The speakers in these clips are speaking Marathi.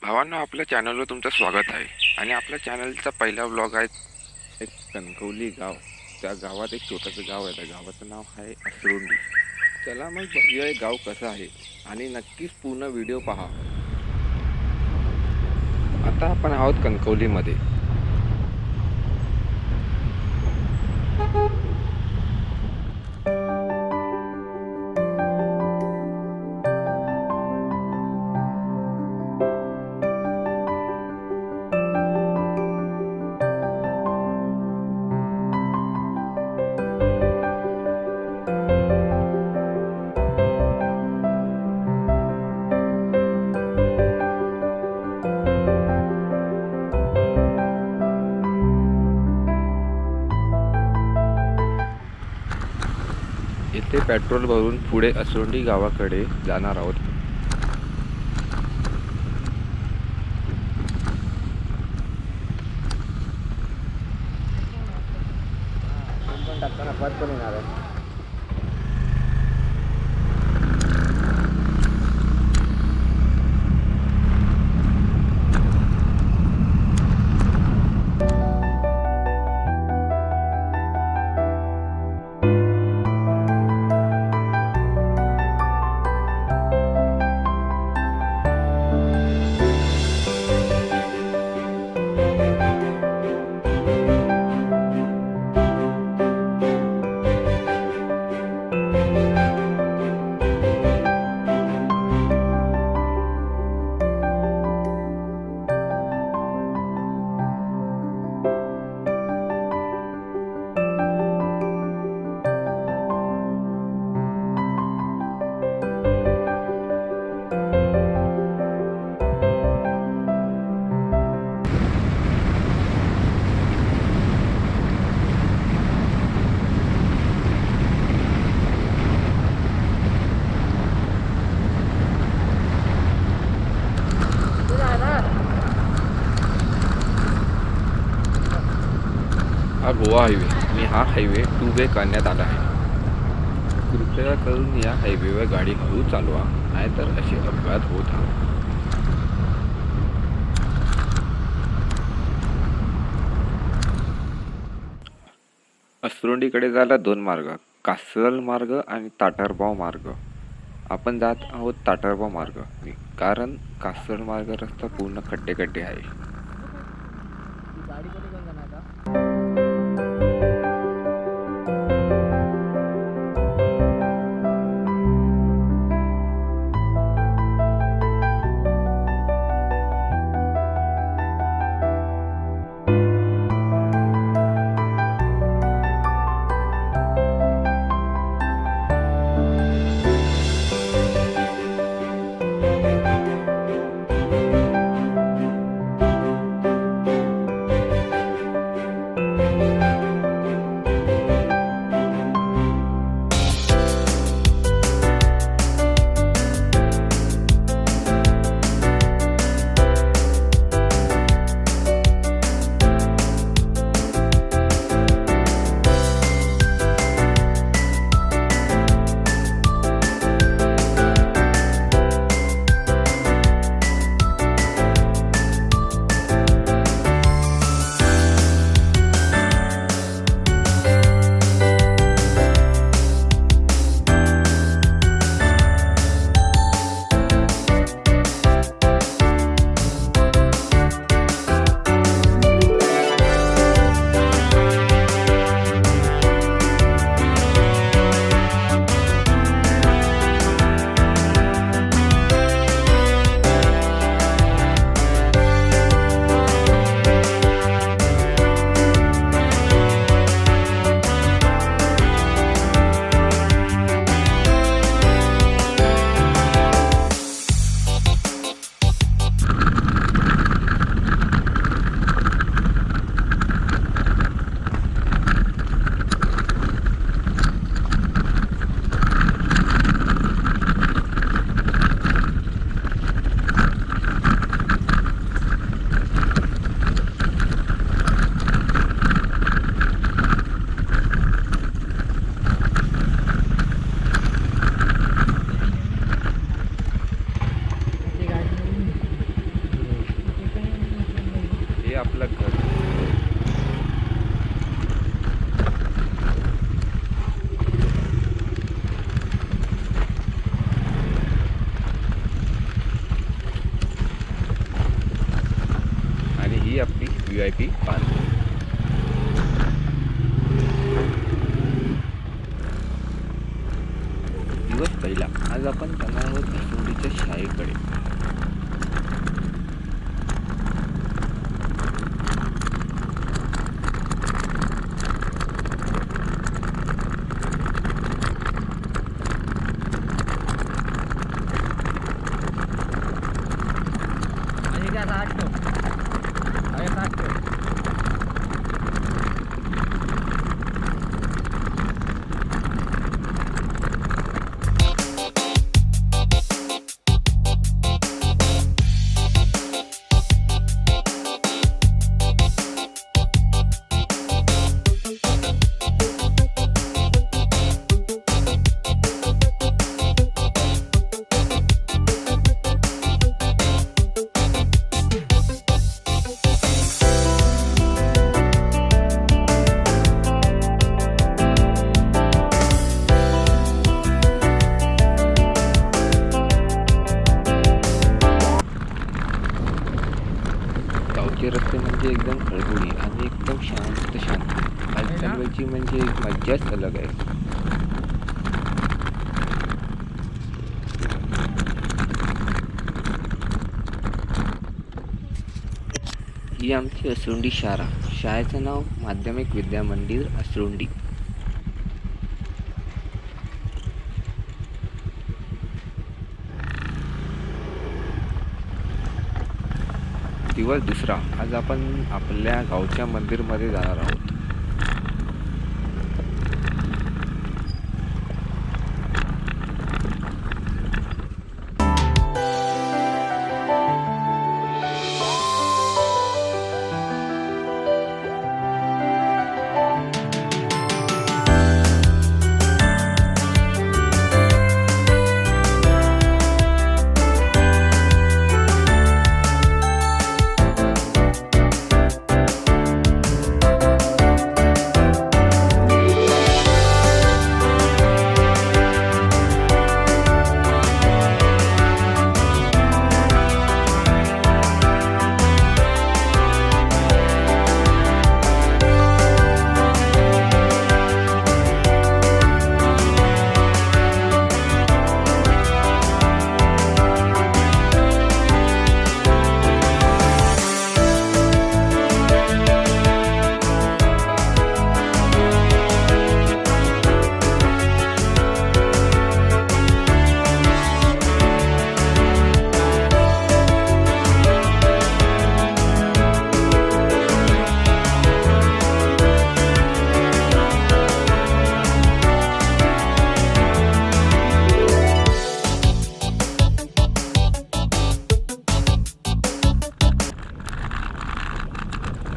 भावांनो, आपल्या चॅनलवर तुमचं स्वागत आहे. आणि आपल्या चॅनलचा पहिला व्लॉग आहे एक कणकवली गाव. त्या गावात एक छोटंसं गाव आहे. त्या गावाचं नाव आहे असरोंडी. चला मग बघूया हे गाव कसं आहे आणि नक्कीच पूर्ण व्हिडिओ पहा. आता आपण आहोत कणकवलीमध्ये. इथे पेट्रोल भरून पुढे असरोंडी गावाकडे जाणार आहोत. हा गोवा हायवे आणि हा हायवे 2 वे करण्यात आला आहे. कृपया करून या हायवेवर गाडी हळू चालवा, नाहीतर असे अपघात होत आहेत. असरोंडीकडे जायला 2 मार्ग, कासरल मार्ग आणि ताटरबाव मार्ग. आपण जात आहोत ताटरबाव मार्ग, कारण कासरल मार्ग रस्ता पूर्ण खड्डे आहे. VIP park. दिवस पहिला. आज आपण जाणार आहोत असरोंडीच्या शाळेकडे. रस्ते म्हणजे एकदम खळबुळी आणि एकदम शांत. आज चालवायची म्हणजे एक मज्जाच अलग आहे. ही आमची असरोंडी शाळा. शाळेचं नाव माध्यमिक विद्या मंदिर असरोंडी. दिवस दुसरा. आज आपण आपल्या गावच्या मंदिरमध्ये जाणार आहोत.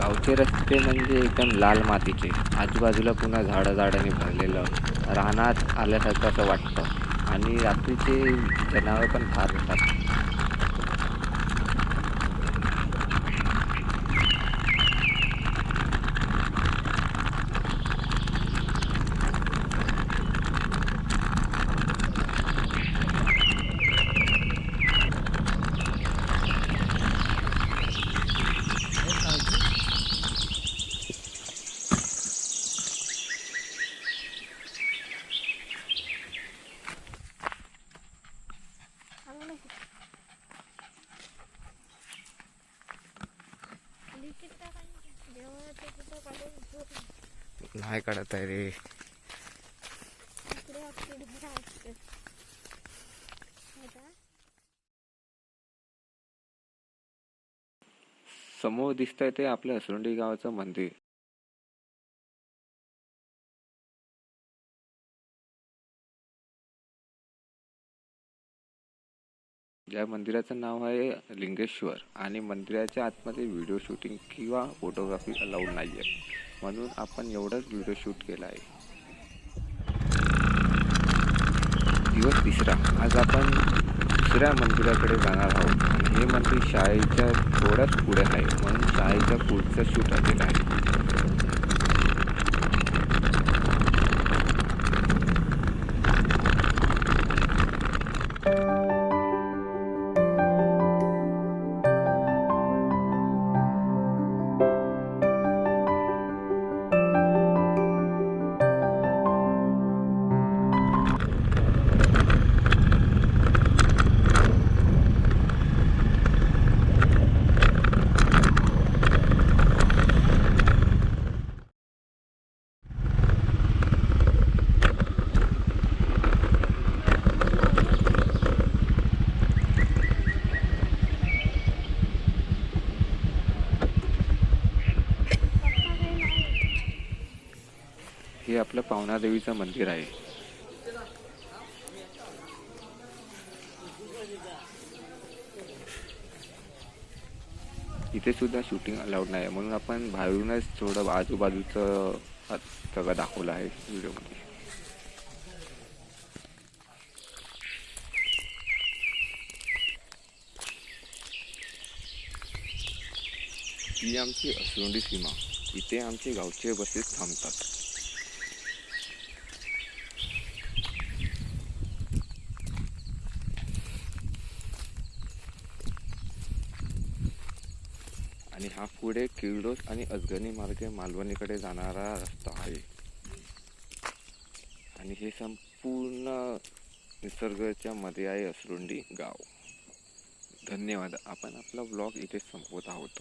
गावचे रस्ते म्हणजे एकदम लाल मातीचे. आजूबाजूला पुन्हा झाडांनी भरलेलं. रानात आल्यासारखं असं वाटतं. आणि रात्रीचे जनावर पण फार येतात. नाही काढत आहे रे. समोर दिसतंय ते आपल्या असरोंडी गावाचं मंदिर. या मंदिराचं नाव आहे लिंगेश्वर. आणि मंदिराच्या आतमध्ये व्हिडिओ शूटिंग किंवा फोटोग्राफी अलाउड नाही आहे, म्हणून आपण एवढंच व्हिडिओ शूट केला आहे. दिवस तिसरा. आज आपण दुसऱ्या मंदिराकडे जाणार आहोत. हे मंदिर शाळेच्या थोडंच पुढे आहे, म्हणून शाळेच्या पुढचं शूट आलेलं आहे. पावनादेवीचं मंदिर आहे. इथे सुद्धा शूटिंग अलाउड नाही म्हणून आपण बाहेरूनच थोडं आजूबाजूचं सगळं दाखवलं आहे व्हिडिओमध्ये. ही आमची असरोंडी सीमा. इथे आमचे गावचे बसेस थांबतात. आणि हा पुढे किर्लोस आणि अजगणी मार्गे मालवणीकडे जाणारा रस्ता आहे. आणि हे संपूर्ण निसर्गाच्या मध्ये आहे असरोंडी गाव. धन्यवाद. आपण आपला व्लॉग इथे संपवत आहोत.